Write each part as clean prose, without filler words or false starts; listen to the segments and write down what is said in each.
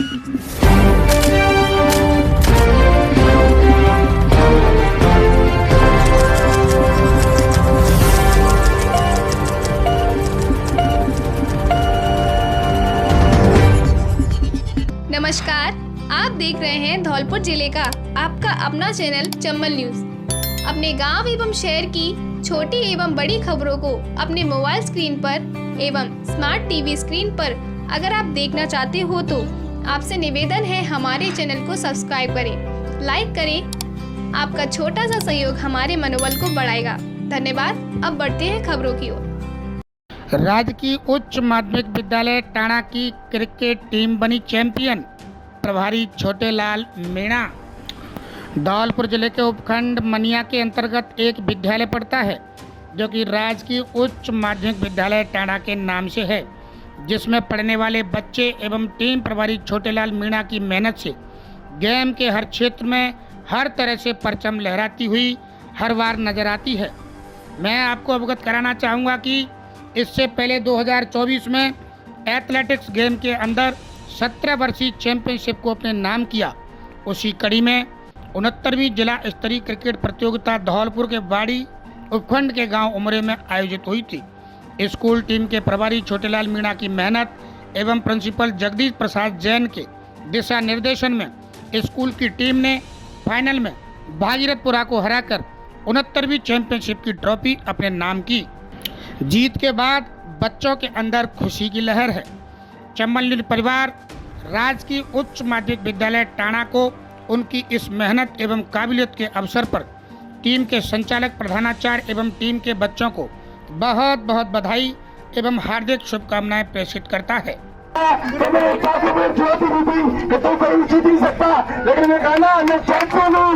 नमस्कार, आप देख रहे हैं धौलपुर जिले का आपका अपना चैनल चंबल न्यूज। अपने गांव एवं शहर की छोटी एवं बड़ी खबरों को अपने मोबाइल स्क्रीन पर एवं स्मार्ट टीवी स्क्रीन पर अगर आप देखना चाहते हो तो आपसे निवेदन है हमारे चैनल को सब्सक्राइब करें, लाइक करें। आपका छोटा सा सहयोग हमारे मनोबल को बढ़ाएगा। धन्यवाद। अब बढ़ते हैं खबरों की ओर। राजकीय उच्च माध्यमिक विद्यालय टाणा की क्रिकेट टीम बनी चैंपियन। प्रभारी छोटेलाल मीणा। धौलपुर जिले के उपखंड मनिया के अंतर्गत एक विद्यालय पड़ता है जो कि राजकीय उच्च माध्यमिक विद्यालय टाणा के नाम से है, जिसमें पढ़ने वाले बच्चे एवं टीम प्रभारी छोटेलाल मीणा की मेहनत से गेम के हर क्षेत्र में हर तरह से परचम लहराती हुई हर बार नजर आती है। मैं आपको अवगत कराना चाहूँगा कि इससे पहले 2024 में एथलेटिक्स गेम के अंदर 17 वर्षीय चैंपियनशिप को अपने नाम किया। उसी कड़ी में 69वीं जिला स्तरीय क्रिकेट प्रतियोगिता धौलपुर के बाड़ी उपखंड के गांव उमरे में आयोजित हुई थी। स्कूल टीम के प्रभारी छोटेलाल मीणा की मेहनत एवं प्रिंसिपल जगदीश प्रसाद जैन के दिशा निर्देशन में स्कूल की टीम ने फाइनल में भागीरथपुरा को हराकर 69वीं चैंपियनशिप की ट्रॉफी अपने नाम की। जीत के बाद बच्चों के अंदर खुशी की लहर है। चंबल न्यूज परिवार राजकीय उच्च माध्यमिक विद्यालय टाणा को उनकी इस मेहनत एवं काबिलियत के अवसर पर टीम के संचालक, प्रधानाचार्य एवं टीम के बच्चों को बहुत बहुत बधाई एवं हार्दिक शुभकामनाएं प्रेषित करता है। तो मेरे काफी में ज्योति भी तो कोई जीत नहीं सकता, लेकिन मैं गाना मैं चैंपियन हूँ,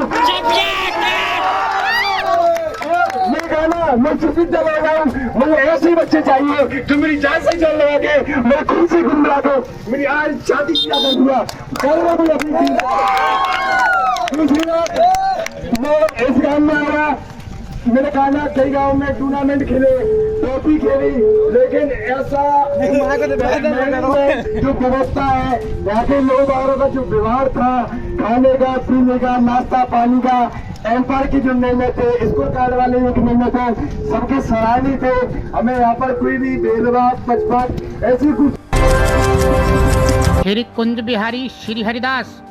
मैं गाना मैं चुपित लगा हूँ। मुझे ऐसे बच्चे चाहिए जो मेरी जान से जान लगा के मेरे खून से खून मिला दो। मेरी आज शादी किया कर दूंगा, मैं इस गाँव में आया। मैंने गाना कई गाँव में टूर्नामेंट खेले, ट्रॉफी खेली, लेकिन ऐसा जो व्यवस्था है, यहाँ के लोग वालों का जो व्यवहार था, खाने का, पीने का, नाश्ता पानी का, एम्पायर की जो मेहनत है, स्कूल कार्ड वाले की मेहनत है, सबके सराहनीय थे। हमें यहाँ पर कोई भी भेदभाव पक्षपात ऐसी कुछ। श्री कुंज बिहारी श्री हरिदास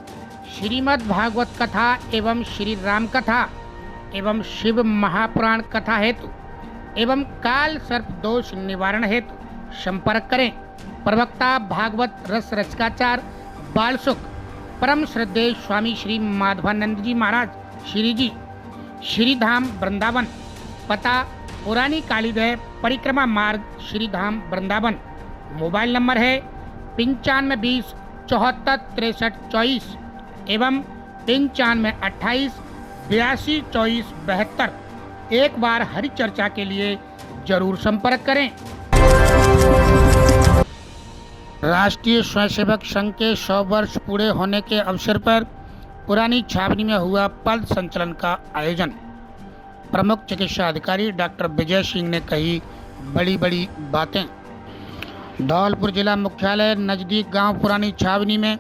श्रीमद् भागवत कथा एवं श्री राम कथा एवं शिव महापुराण कथा हेतु एवं काल सर्प दोष निवारण हेतु संपर्क करें। प्रवक्ता भागवत रस रचकाचार्य बालसुख परम श्रद्धेय स्वामी श्री माधवानंद जी महाराज श्री जी, श्रीधाम वृंदावन। पता पुरानी कालीदह परिक्रमा मार्ग श्रीधाम वृंदावन। मोबाइल नंबर है 9520 74 63 24 एवं 95 28 82 24 72। एक बार हरि चर्चा के लिए जरूर संपर्क करें। राष्ट्रीय स्वयंसेवक संघ के 100 वर्ष पूरे होने के अवसर पर पुरानी छावनी में हुआ पद संचलन का आयोजन। प्रमुख चिकित्सा अधिकारी डॉक्टर विजय सिंह ने कही बड़ी बड़ी बातें। धौलपुर जिला मुख्यालय नजदीक गांव पुरानी छावनी में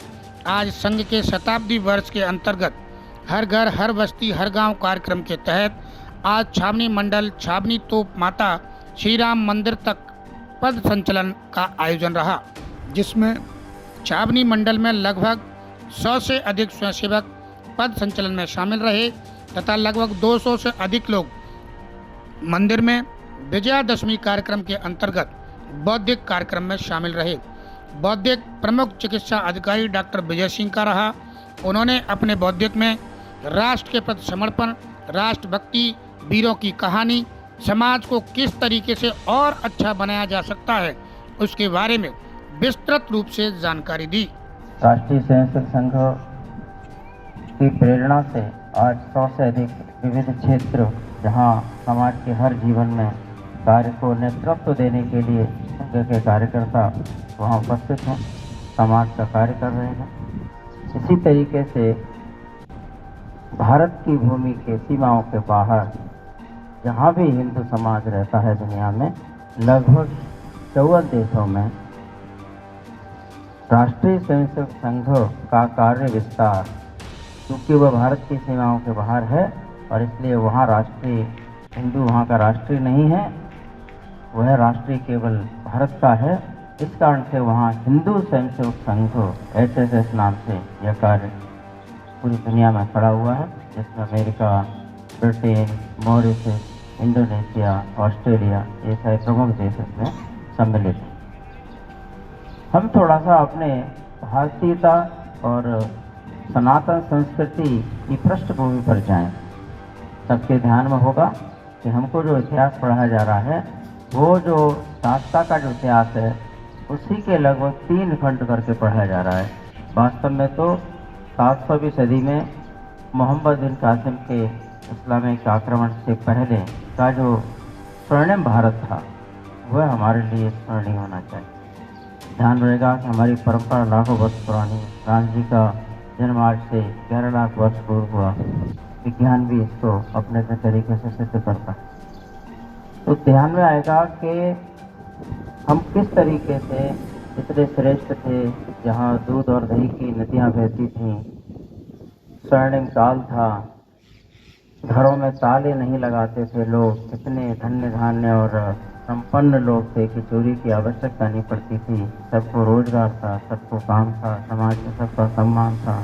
आज संघ के शताब्दी वर्ष के अंतर्गत हर घर हर बस्ती हर गांव कार्यक्रम के तहत आज छावनी मंडल छावनी तोप माता श्री राम मंदिर तक पद संचलन का आयोजन रहा, जिसमें छावनी मंडल में लगभग 100 से अधिक स्वयंसेवक पद संचलन में शामिल रहे तथा लगभग 200 से अधिक लोग मंदिर में विजयादशमी कार्यक्रम के अंतर्गत बौद्धिक कार्यक्रम में शामिल रहे। बौद्धिक प्रमुख चिकित्सा अधिकारी डॉक्टर विजय सिंह का रहा। उन्होंने अपने बौद्धिक में राष्ट्र के प्रति समर्पण, राष्ट्रभक्ति, वीरों की कहानी, समाज को किस तरीके से और अच्छा बनाया जा सकता है उसके बारे में विस्तृत रूप से जानकारी दी। राष्ट्रीय स्वयंसेवक संघ की प्रेरणा से आज 100 से अधिक विविध क्षेत्र जहां समाज के हर जीवन में कार्य को नेतृत्व देने के लिए संघ के कार्यकर्ता वहां उपस्थित हैं, समाज का कार्य कर रहे हैं। इसी तरीके से भारत की भूमि के सीमाओं के बाहर जहां भी हिंदू समाज रहता है दुनिया में, लगभग 54 देशों में राष्ट्रीय स्वयंसेवक संघ का कार्य विस्तार, क्योंकि वह भारत की सीमाओं के बाहर है और इसलिए वहाँ राष्ट्रीय हिंदू वहाँ का राष्ट्रीय नहीं है, वह राष्ट्रीय केवल भारत का है। इस कारण से वहाँ हिंदू स्वयंसेवक संघ HSS नाम से यह कार्य पूरी दुनिया में खड़ा हुआ है, जिसमें America, Britain, Mauritius, Indonesia, Australia ये सारे प्रमुख देश इसमें सम्मिलित हैं। हम थोड़ा सा अपने भारतीयता और सनातन संस्कृति की पृष्ठभूमि पर जाएं। सबके ध्यान में होगा कि हमको जो इतिहास पढ़ाया जा रहा है वो जो शास्त्रा का जो इतिहास है उसी के लगभग 3 खंड करके पढ़ाया जा रहा है। वास्तव में तो 700वीं सदी में मोहम्मद बिन कासिम के इस्लामिक आक्रमण से पहले का जो स्वर्णिम भारत था वह हमारे लिए स्मरणीय होना चाहिए। ध्यान रहेगा कि हमारी परंपरा लाखों वर्ष पुरानी, राम जी का जन्म आज से 11 लाख वर्ष पूर्व हुआ। विज्ञान भी इसको अपने तरीके से सिद्ध करता है। तो ध्यान में आएगा कि हम किस तरीके से इतने श्रेष्ठ थे, जहाँ दूध और दही की नदियाँ बहती थीं, स्वर्णिम काल था, घरों में ताले नहीं लगाते थे लोग, कितने धन्य धान्य और संपन्न लोग थे कि चोरी की आवश्यकता नहीं पड़ती थी, सबको रोजगार था, सबको काम था, समाज में सबका सम्मान था,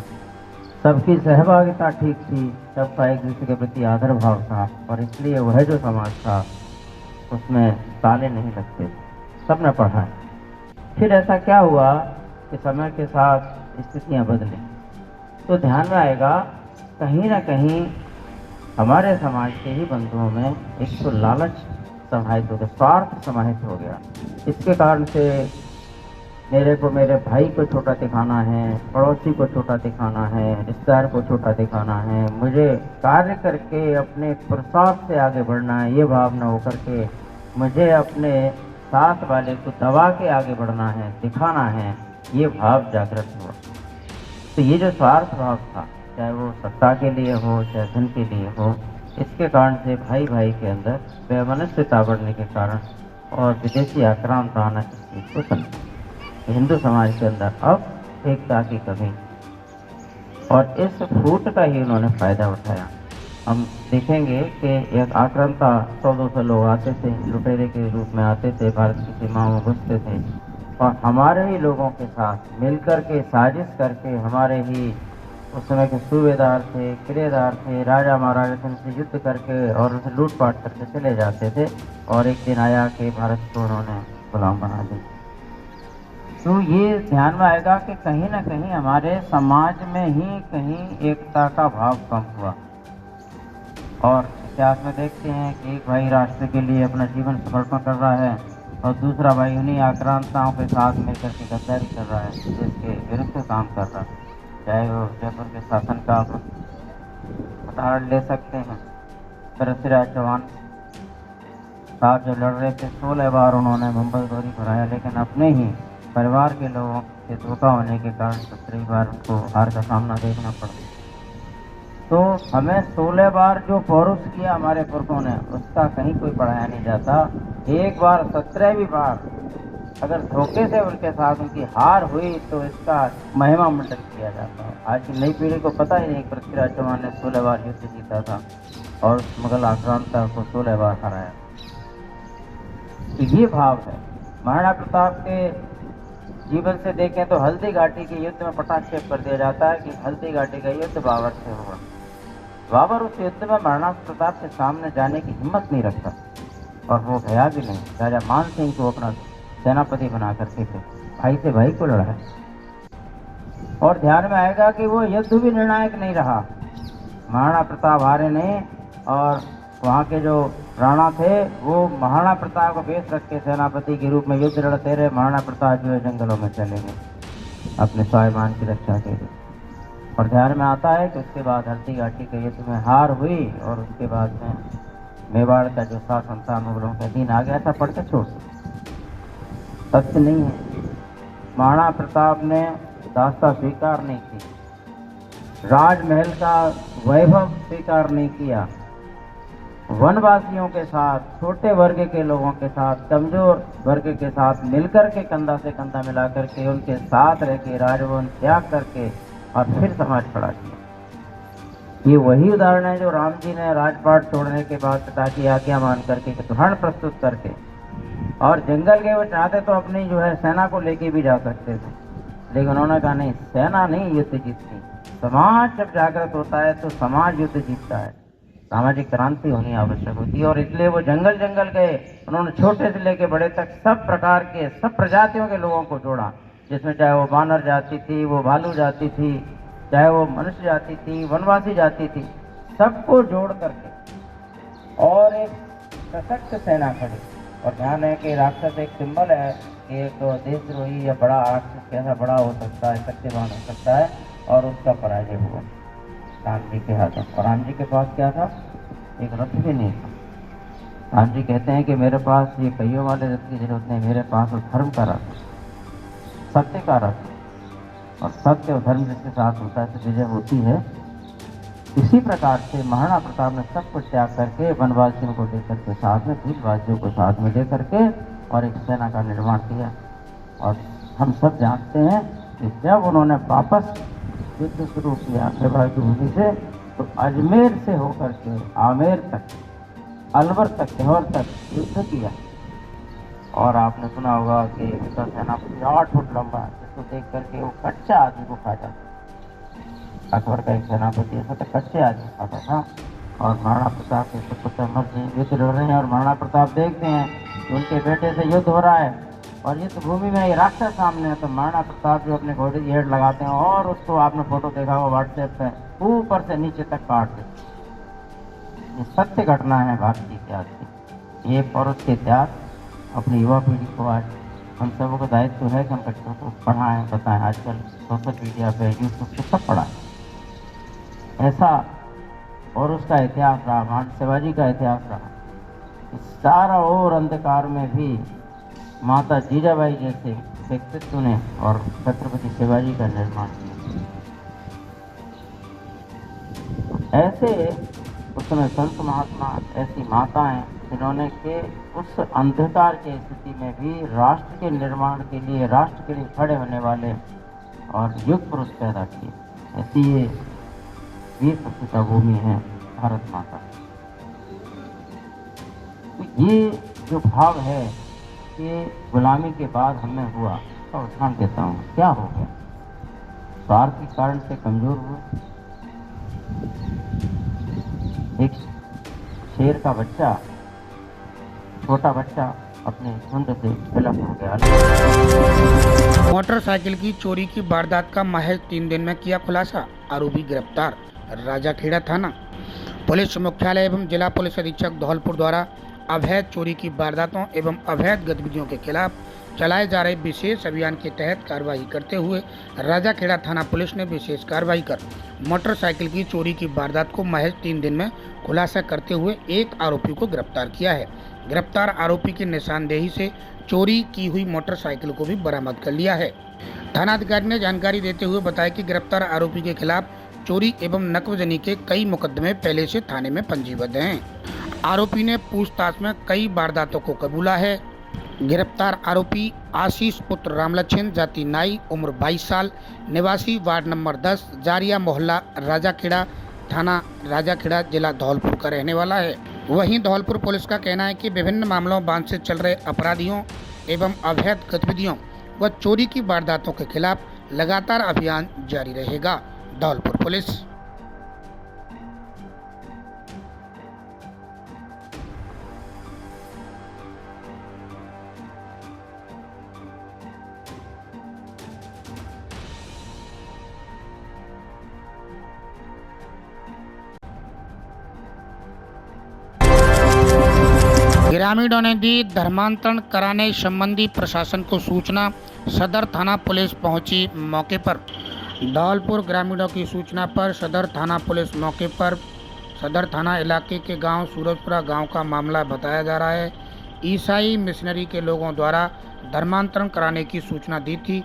सबकी सहभागिता ठीक थी, सबका एक दूसरे के प्रति आदर भाव था और इसलिए वह जो समाज था उसमें ताले नहीं लगते थे। सबने पढ़ा है। फिर ऐसा क्या हुआ कि समय के साथ स्थितियाँ बदली, तो ध्यान में आएगा कहीं ना कहीं हमारे समाज के ही बंधुओं में एक तो लालच समाहित हो गया, स्वार्थ समाहित हो गया। इसके कारण से मेरे को मेरे भाई को छोटा दिखाना है, पड़ोसी को छोटा दिखाना है, रिश्तेदार को छोटा दिखाना है, मुझे कार्य करके अपने प्रसाद से आगे बढ़ना है, ये भावना होकर के मुझे अपने साथ वाले को दबा के आगे बढ़ना है, दिखाना है, ये भाव जागृत हुआ। तो ये जो स्वार्थ भाव था, चाहे वो सत्ता के लिए हो चाहे धन के लिए हो, इसके कारण से भाई भाई के अंदर वैमनस्यता बढ़ने के कारण और विदेशी आक्रांत आना इस चीज़ को समझा। हिंदू समाज के अंदर अब एकता की कमी और इस फूट का ही उन्होंने फायदा उठाया। हम देखेंगे कि एक आक्रांता 100-200 लोग आते थे, लुटेरे के रूप में आते थे, भारत की सीमाओं में घुसते थे और हमारे ही लोगों के साथ मिलकर के साजिश करके हमारे ही उस समय के सूबेदार थे, किलेदार थे, राजा महाराजा थे, उनसे युद्ध करके और उनसे लूटपाट करके चले जाते थे और एक दिन आया कि भारत को उन्होंने गुलाम बना दिया। तो ये ध्यान में आएगा कि कहीं ना कहीं हमारे समाज में ही कहीं एकता का भाव कम हुआ। और इतिहास में देखते हैं कि एक भाई राष्ट्र के लिए अपना जीवन समर्पण कर रहा है और दूसरा भाई उन्हीं आक्रांताओं के साथ मिलकर के गद्दारी कर रहा है, जिसके विरुद्ध काम कर रहा है। चाहे वो जयपुर के शासन का उदाहरण ले सकते हैं। पृथ्वीराज चौहान साहब जो लड़ रहे थे, 16 बार उन्होंने मुंबई दौरी कराया, लेकिन अपने ही परिवार के लोगों से धोखा होने के कारण 17 बार उनको हार का सामना देखना पड़ा। तो हमें 16 बार जो पौरुष किया हमारे पुरखों ने, उसका कहीं कोई पढ़ाया नहीं जाता। एक बार 17वीं बार अगर धोखे से उनके साथ उनकी हार हुई तो इसका महिमा मंडन किया जाता है। आज की नई पीढ़ी को पता ही नहीं पृथ्वीराज चौहान ने 16 बार युद्ध जीता था और मुगल आक्रांता को 16 बार हराया। तो ये भाव है। महाराणा प्रताप के जीवन से देखें तो हल्दी घाटी के युद्ध में पटाक्षेप कर दिया जाता है कि हल्दी घाटी का युद्ध बाबर से हुआ। बाबर उस युद्ध में महाराणा प्रताप के सामने जाने की हिम्मत नहीं रखता और वो गया भी नहीं। राजा मान सिंह को अपना सेनापति बना करके थे, भाई से भाई को लड़ा है। और ध्यान में आएगा कि वो युद्ध भी निर्णायक नहीं रहा। महाराणा प्रताप हारे नहीं और वहाँ के जो राणा थे वो महाराणा प्रताप को बेच रख के सेनापति के रूप में युद्ध लड़ते रहे। महाराणा प्रताप जो है जंगलों में चले गए अपने स्वाभिमान की रक्षा के लिए। और ध्यान में आता है कि उसके बाद हल्दी घाटी के युद्ध में हार हुई और उसके बाद में मेवाड़ का जो शासन था मुगलों के अधीन आ गया। ऐसा पढ़ के छोड़ सत्य नहीं है। महाराणा प्रताप ने दास्ता स्वीकार नहीं की, राजमहल का वैभव स्वीकार नहीं किया, वनवासियों के साथ, छोटे वर्ग के लोगों के साथ, कमजोर वर्ग के साथ मिलकर के कंधा से कंधा मिला करके उनके साथ रह के राजभवन त्याग करके और फिर समाज खड़ा किया। ये वही उदाहरण है जो राम जी ने राजपाट छोड़ने के बाद पिता की आज्ञा मान करके रण प्रस्तुत करके और जंगल गए। वो चाहते तो अपनी जो है सेना को लेके भी जा सकते थे, लेकिन उन्होंने कहा नहीं, सेना नहीं युद्ध जीतती, समाज जब जागृत होता है तो समाज युद्ध जीतता है, सामाजिक क्रांति होनी आवश्यक होती है। और इसलिए वो जंगल जंगल गए, उन्होंने छोटे से लेके बड़े तक सब प्रकार के, सब प्रजातियों के लोगों को जोड़ा, जिसमें चाहे वो बानर जाति थी, वो भालू जाति थी, चाहे वो मनुष्य जाति थी, वनवासी जाति थी, सबको जोड़ करके और एक सशक्त सेना खड़ी। और ध्यान है कि राक्षस एक सिंबल है कि एक देशद्रोही या बड़ा राक्षस कैसा बड़ा हो सकता है, शक्तिवान हो सकता है, और उसका पराजय हुआ राम जी के हाथों। और राम जी के पास क्या था? एक रथ भी नहीं था। राम जी कहते हैं कि मेरे पास ये पहियों वाले रथ की जरूरत नहीं, मेरे पास वो धर्म का रथ, सत्य का रथ, और सत्य और धर्म जिसके साथ होता है तो विजय होती है। इसी प्रकार से महाराणा प्रताप ने सब कुछ त्याग करके वनवासियों को लेकर के साथ में, भीलवासियों को साथ में लेकर के और एक सेना का निर्माण किया। और हम सब जानते हैं कि जब उन्होंने वापस युद्ध शुरू किया मेवाड़ की भूमि से, तो अजमेर से होकर के आमेर तक, अलवर तक, लाहौर तक युद्ध किया। और आपने सुना होगा कि उनका सेनापति 8 फुट लंबा, जिसको देख करके वो कच्चा आदमी को खा जाता। अकबर का एक सेनापति ऐसा तो कच्चे आदमी खाता था। और महाराणा प्रताप के पुत्र अमर सिंह युद्ध लड़ रहे हैं और महाराणा प्रताप देखते हैं कि उनके बेटे से युद्ध हो रहा है और युद्ध भूमि में ये राक्षस सामने है। तो महाराणा प्रताप जो अपने घोड़े की हेड लगाते हैं और उसको आपने फोटो देखा होगा व्हाट्सएप पे, ऊपर से नीचे तक काट देते। ये सत्य घटना है भारतीय इतिहास की। ये पौरुष के इतिहास अपनी युवा पीढ़ी को आज हम सबों का दायित्व है कि हम बच्चों को पढ़ाएं, बताएं। आजकल सोशल मीडिया पे, यूट्यूब पे सब पढ़ाएं। ऐसा और उसका इतिहास रहा, महाराज शिवाजी का इतिहास रहा। इस सारा और अंधकार में भी माता जीजाबाई जैसे व्यक्तित्व ने और छत्रपति शिवाजी का निर्माण किया। ऐसे उस समय संत महात्मा, ऐसी माताएं जिन्होंने के उस अंधकार की स्थिति में भी राष्ट्र के निर्माण के लिए, राष्ट्र के लिए खड़े होने वाले और युग पुरुष पैदा किए। ऐसी ये वीर प्रतिष्ठा भूमि है भारत माता। तो ये जो भाव है कि गुलामी के बाद हमें हुआ, तो उदाहरण देता हूँ, क्या हो गया? स्वार्थ के कारण से कमजोर हुए। एक शेर का बच्चा, छोटा बच्चा अपने झुंड से विलुप्त हो गया। मोटरसाइकिल की चोरी की वारदात का महज 3 दिन में किया खुलासा, आरोपी गिरफ्तार। राजाखेड़ा थाना पुलिस मुख्यालय एवं जिला पुलिस अधीक्षक धौलपुर द्वारा अवैध चोरी की वारदातों एवं अवैध गतिविधियों के खिलाफ चलाए जा रहे विशेष अभियान के तहत कार्रवाई करते हुए राजाखेड़ा थाना पुलिस ने विशेष कार्रवाई कर मोटरसाइकिल की चोरी की वारदात को महज 3 दिन में खुलासा करते हुए एक आरोपी को गिरफ्तार किया है। गिरफ्तार आरोपी की निशानदेही से चोरी की हुई मोटरसाइकिल को भी बरामद कर लिया है। थानाधिकारी ने जानकारी देते हुए बताया कि गिरफ्तार आरोपी के खिलाफ चोरी एवं नकबजनी के कई मुकदमे पहले से थाने में पंजीबद्ध हैं। आरोपी ने पूछताछ में कई वारदातों को कबूला है। गिरफ्तार आरोपी आशीष पुत्र रामलक्ष्मण, जाति नाई, उम्र 22 साल, निवासी वार्ड नंबर 10, जारिया मोहल्ला, राजाखेड़ा थाना राजाखेड़ा, जिला धौलपुर का रहने वाला है। वहीं धौलपुर पुलिस का कहना है कि विभिन्न मामलों बांध से चल रहे अपराधियों एवं अवैध गतिविधियों व चोरी की वारदातों के खिलाफ लगातार अभियान जारी रहेगा। धौलपुर पुलिस। ग्रामीणों ने दी धर्मांतरण कराने संबंधी प्रशासन को सूचना, सदर थाना पुलिस पहुंची मौके पर। धौलपुर ग्रामीणों की सूचना पर सदर थाना पुलिस मौके पर। सदर थाना इलाके के गांव सूरजपुरा गांव का मामला बताया जा रहा है। ईसाई मिशनरी के लोगों द्वारा धर्मांतरण कराने की सूचना दी थी।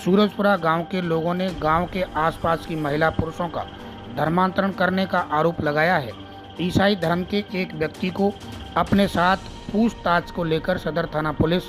सूरजपुरा गांव के लोगों ने गांव के आसपास की महिला पुरुषों का धर्मांतरण करने का आरोप लगाया है। ईसाई धर्म के एक व्यक्ति को अपने साथ पूछताछ को लेकर सदर थाना पुलिस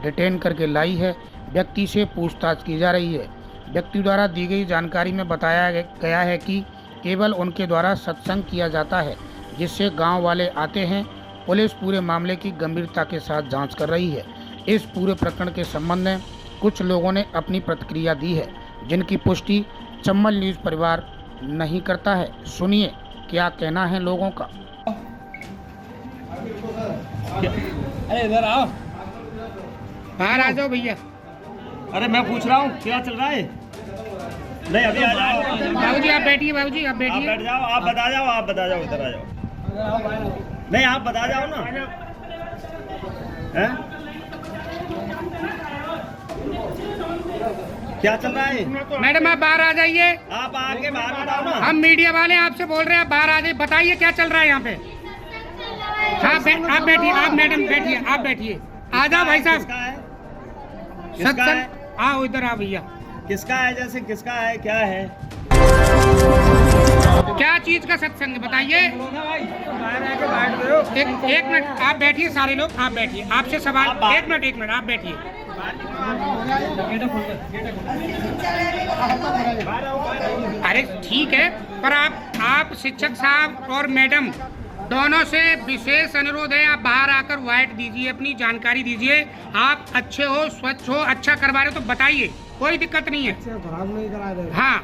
डिटेन करके लाई है। व्यक्ति से पूछताछ की जा रही है। व्यक्ति द्वारा दी गई जानकारी में बताया गया है कि केवल उनके द्वारा सत्संग किया जाता है, जिससे गांव वाले आते हैं। पुलिस पूरे मामले की गंभीरता के साथ जांच कर रही है। इस पूरे प्रकरण के संबंध में कुछ लोगों ने अपनी प्रतिक्रिया दी है, जिनकी पुष्टि चम्बल न्यूज़ परिवार नहीं करता है। सुनिए क्या कहना है लोगों का। अरे इधर आओ। बाहर आ जाओ भैया। अरे मैं पूछ रहा हूँ क्या चल रहा है। नहीं अभी आ जाओ। बाबूजी आप बैठिए, बाबूजी आप आप बैठ बैठिए। जाओ, आप बता जाओ, आप बता जाओ, इधर आ जाओ। नहीं आप बता जाओ ना। हैं? क्या चल रहा है? मैडम आप बाहर आ जाइए। आप आके बाहर बताओ ना। हम मीडिया वाले आपसे बोल रहे हैं, आप बाहर आ जाइए। बताइए क्या चल रहा है यहाँ पे। हाँ आप बैठिए, आप मैडम बैठिए, आप बैठिए। आ जाओ भाई साहब। किसका है? किसका है? सत्संग आओ इधर आ भैया। किसका है? जैसे किसका है, क्या है? क्या चीज का सत्संग बताइए। एक मिनट आप बैठिए, सारे लोग आप बैठिए। आपसे सवाल एक मिनट आप बैठिए। अरे ठीक है, पर आप शिक्षक साहब और मैडम दोनों से विशेष अनुरोध है, आप बाहर आकर वाइट दीजिए, अपनी जानकारी दीजिए। आप अच्छे हो, स्वच्छ हो, अच्छा करवा रहे हो तो बताइए, कोई दिक्कत नहीं है। हाँ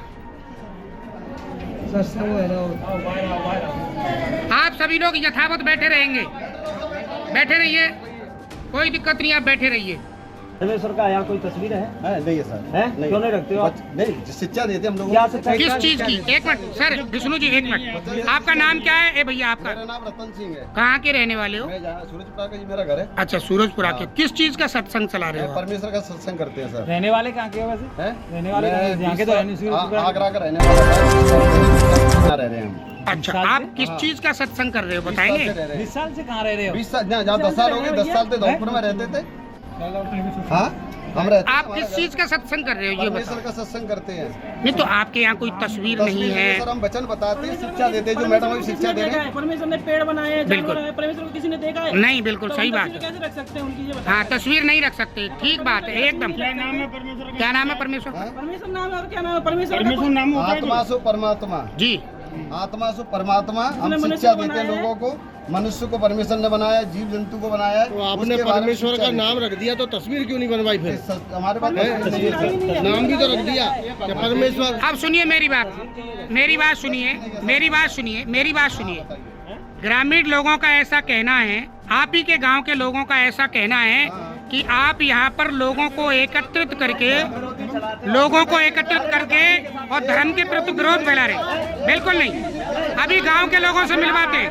आप सभी लोग यथावत बैठे रहेंगे, बैठे रहिए, कोई दिक्कत नहीं, आप बैठे रहिए। परमेश्वर का यहाँ कोई तस्वीर है? नहीं है सर। हैं? क्यों नहीं रखते हो? नहीं, शिक्षा देते हम लोग। क्या शिक्षा? किस चीज की? एक मिनट सर, विष्णु जी एक मिनट। आपका नाम क्या है? ए भैया आपका मेरा नाम रतन सिंह है। कहाँ के रहने वाले हो? मैं सूरजपुरा का, जी मेरा घर है। अच्छा सूरजपुरा के। किस चीज का सत्संग चला रहे हो? परमेश्वर का सत्संग करते हैं सर। रहने वाले कहाँ के वैसे? हैं? रहने वाले कहाँ के? यहाँ के तो रहने सूरजपुरा। आगरा का रहने वाला रह रहे हैं हम। अच्छा आप किस चीज का सत्संग कर रहे हो बताएंगे? 20 साल से कहाँ रह रहे हो? 20 साल, जहाँ 10 साल हो गए, 10 साल से धौलपुर में रहते थे। हाँ हम रहते हैं। आप किस चीज का सत्संग कर रहे हो ये परमेश्वर बताओ। का सत्संग करते हैं। नहीं तो आपके यहाँ कोई तस्वीर नहीं है? सर हम वचन बताते हैं, शिक्षा देते हैं, जो मैडम अभी शिक्षा दे रहे हैं। परमेश्वर ने पेड़ बनाए हैं, बिल्कुल। जानवर हैं, परमेश्वर को किसी ने देखा है? नहीं बिल्कुल तो सही हम बात तस्वीर है। कैसे रख सकते हैं उनकी, ये बताओ। हाँ तस्वीर नहीं रख सकते, ठीक बात है एकदम। क्या नाम है परमेश्वर? क्या नाम है परमेश्वर? परमेश्वर नाम है और क्या नाम है? परमेश्वर नाम आत्मा सो परमात्मा, जी आत्मा सो परमात्मा। हम उसने मनुष्य शिक्षा को देते हैं बनाया है। लोगों को। मनुष्य को परमेश्वर ने बनाया, जीव जंतु को बनाया है। तो आपने उसके बारे में परमेश्वर शिक्षा का देते हैं। नाम रख दिया तो तस्वीर क्यों नहीं बनवाई फिर? हमारे पास तस्वीर नहीं है। नाम भी तो रख दिया कि परमेश्वर। अब सुनिए मेरी बात सुनिए। ग्रामीण लोगों का ऐसा कहना है, आप ही के गांव के लोगों का ऐसा कहना है कि आप यहाँ पर लोगों को एकत्रित करके और धर्म के प्रति विरोध फैला रहे। बिल्कुल नहीं, अभी गांव के लोगों से मिलवाते हैं।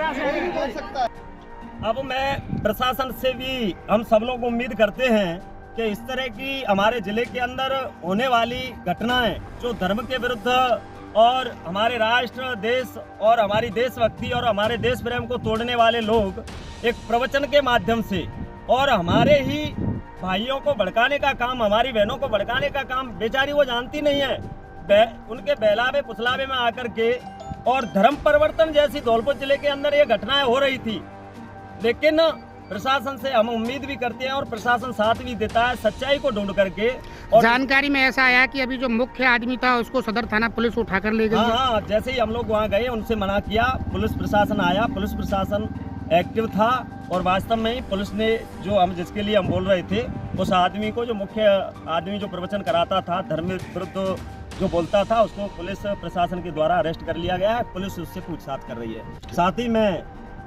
अब मैं प्रशासन से भी हम सब लोग उम्मीद करते हैं कि इस तरह की हमारे जिले के अंदर होने वाली घटनाएं जो धर्म के विरुद्ध और हमारे राष्ट्र, देश और हमारी देशभक्ति और हमारे देश प्रेम को तोड़ने वाले लोग एक प्रवचन के माध्यम से और हमारे ही भाइयों को भड़काने का काम, हमारी बहनों को भड़काने का काम, बेचारी वो जानती नहीं है, उनके बहलावे पुछलावे में आकर के और धर्म परिवर्तन जैसी धौलपुर जिले के अंदर ये घटनाएं हो रही थी। लेकिन प्रशासन से हम उम्मीद भी करते हैं और प्रशासन साथ भी देता है सच्चाई को ढूंढ करके। और जानकारी में ऐसा आया कि अभी जो मुख्य आदमी था उसको सदर थाना पुलिस उठाकर ले गई है। हाँ, जैसे ही हम लोग वहाँ गए उनसे मना किया, पुलिस प्रशासन आया, पुलिस प्रशासन एक्टिव था और वास्तव में ही पुलिस ने जो हम जिसके लिए हम बोल रहे थे उस आदमी को, जो मुख्य आदमी जो प्रवचन कराता था, धर्म विरुद्ध जो बोलता था, उसको पुलिस प्रशासन के द्वारा अरेस्ट कर लिया गया है। पुलिस उससे पूछताछ कर रही है। साथ ही में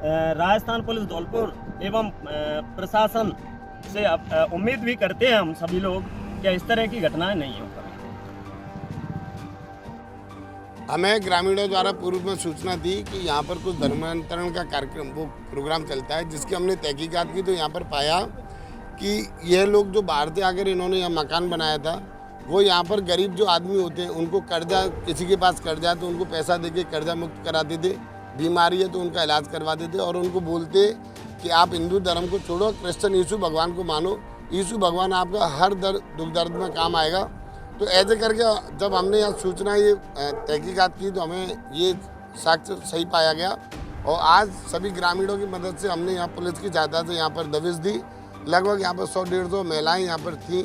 राजस्थान पुलिस धौलपुर एवं प्रशासन से उम्मीद भी करते हैं हम सभी लोग कि इस तरह की घटनाएं नहीं हो। हमें ग्रामीणों द्वारा पूर्व में सूचना दी कि यहाँ पर कुछ धर्मांतरण का कार्यक्रम वो प्रोग्राम चलता है, जिसकी हमने तहकीकात की तो यहाँ पर पाया कि यह लोग जो बाहर से आकर इन्होंने यहाँ मकान बनाया था, वो यहाँ पर गरीब जो आदमी होते हैं उनको कर्जा, किसी के पास कर्जा तो उनको पैसा देके कर्जा मुक्त कराते थे, बीमारी है तो उनका इलाज करवाते थे और उनको बोलते कि आप हिंदू धर्म को छोड़ो, क्रिश्चियन यीशु भगवान को मानो, यीशु भगवान आपका हर दुख दर्द में काम आएगा। तो ऐसे करके जब हमने यहाँ सूचना ये तहकीकात की तो हमें ये साक्ष्य सही पाया गया और आज सभी ग्रामीणों की मदद से हमने यहाँ पुलिस की सहायता से यहाँ पर दबिश दी। लगभग यहाँ पर 100-150 महिलाएं यहाँ पर थीं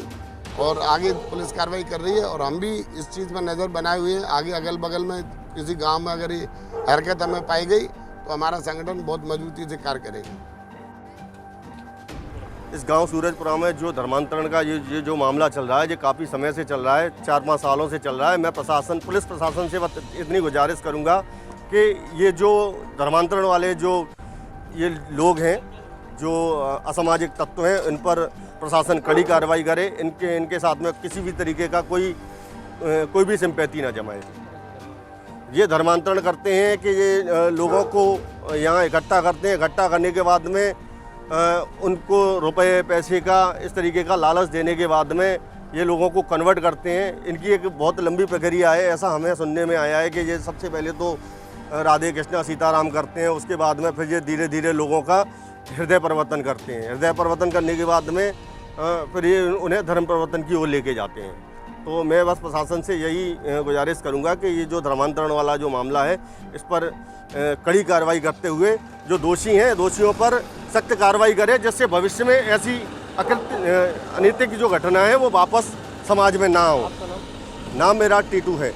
और आगे पुलिस कार्रवाई कर रही है और हम भी इस चीज़ पर नज़र बनाए हुए हैं। आगे अगल बगल में किसी गांव में अगर ये हरकत हमें पाई गई तो हमारा संगठन बहुत मजबूती से कार्य करेगा। इस गांव सूरजपुरा में जो धर्मांतरण का ये जो मामला चल रहा है, ये काफ़ी समय से चल रहा है, 4-5 सालों से चल रहा है। मैं पुलिस प्रशासन से इतनी गुजारिश करूंगा कि ये जो धर्मांतरण वाले जो ये लोग हैं, जो असामाजिक तत्व हैं, इन पर प्रशासन कड़ी कार्रवाई करे। इनके साथ में किसी भी तरीके का कोई भी सिंपैथी ना जमाए। ये धर्मांतरण करते हैं कि ये लोगों को यहाँ इकट्ठा करते हैं। इकट्ठा करने के बाद में उनको रुपए पैसे का इस तरीके का लालच देने के बाद में ये लोगों को कन्वर्ट करते हैं। इनकी एक बहुत लंबी प्रक्रिया है। ऐसा हमें सुनने में आया है कि ये सबसे पहले तो राधे कृष्णा सीताराम करते हैं, उसके बाद में फिर ये धीरे धीरे लोगों का हृदय परिवर्तन करते हैं। हृदय परिवर्तन करने के बाद में फिर ये उन्हें धर्म परिवर्तन की ओर लेके जाते हैं। तो मैं बस प्रशासन से यही गुजारिश करूंगा कि ये जो धर्मांतरण वाला जो मामला है, इस पर कड़ी कार्रवाई करते हुए जो दोषी हैं, दोषियों पर सख्त कार्रवाई करे, जिससे भविष्य में ऐसी अनैतिक जो घटना है वो वापस समाज में ना हो। नाम मेरा टीटू है,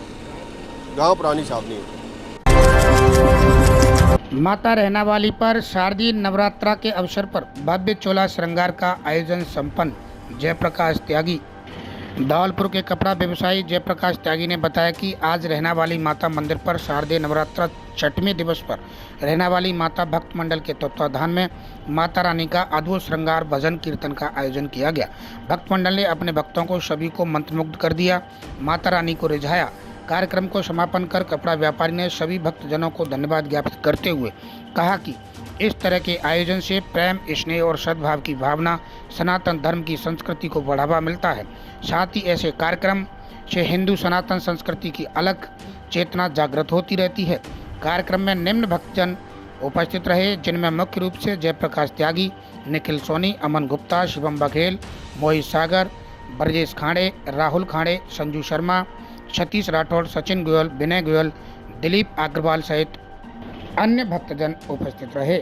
गांव पुरानी छावनी है। माता रहनावाली पर शारदीय नवरात्रा के अवसर पर भव्य चोला श्रृंगार का आयोजन संपन्न। जयप्रकाश त्यागी। धौलपुर के कपड़ा व्यवसायी जयप्रकाश त्यागी ने बताया कि आज रहनावाली माता मंदिर पर शारदीय नवरात्रा 6वें दिवस पर रहनावाली माता भक्त मंडल के तत्वाधान में माता रानी का अद्भुत श्रृंगार भजन कीर्तन का आयोजन किया गया। भक्त मंडल ने अपने भक्तों को सभी को मंत्रमुग्ध कर दिया, माता रानी को रिझाया। कार्यक्रम को समापन कर कपड़ा व्यापारी ने सभी भक्तजनों को धन्यवाद ज्ञापित करते हुए कहा कि इस तरह के आयोजन से प्रेम, स्नेह और सद्भाव की भावना, सनातन धर्म की संस्कृति को बढ़ावा मिलता है। साथ ही ऐसे कार्यक्रम से हिंदू सनातन संस्कृति की अलग चेतना जागृत होती रहती है। कार्यक्रम में निम्न भक्तजन उपस्थित रहे, जिनमें मुख्य रूप से जयप्रकाश त्यागी, निखिल सोनी, अमन गुप्ता, शिवम बघेल, मोहित सागर, ब्रजेश खाड़े, राहुल खाड़े, संजू शर्मा, सतीश राठौड़, सचिन गोयल, विनय गोयल, दिलीप अग्रवाल सहित अन्य भक्तजन उपस्थित रहे।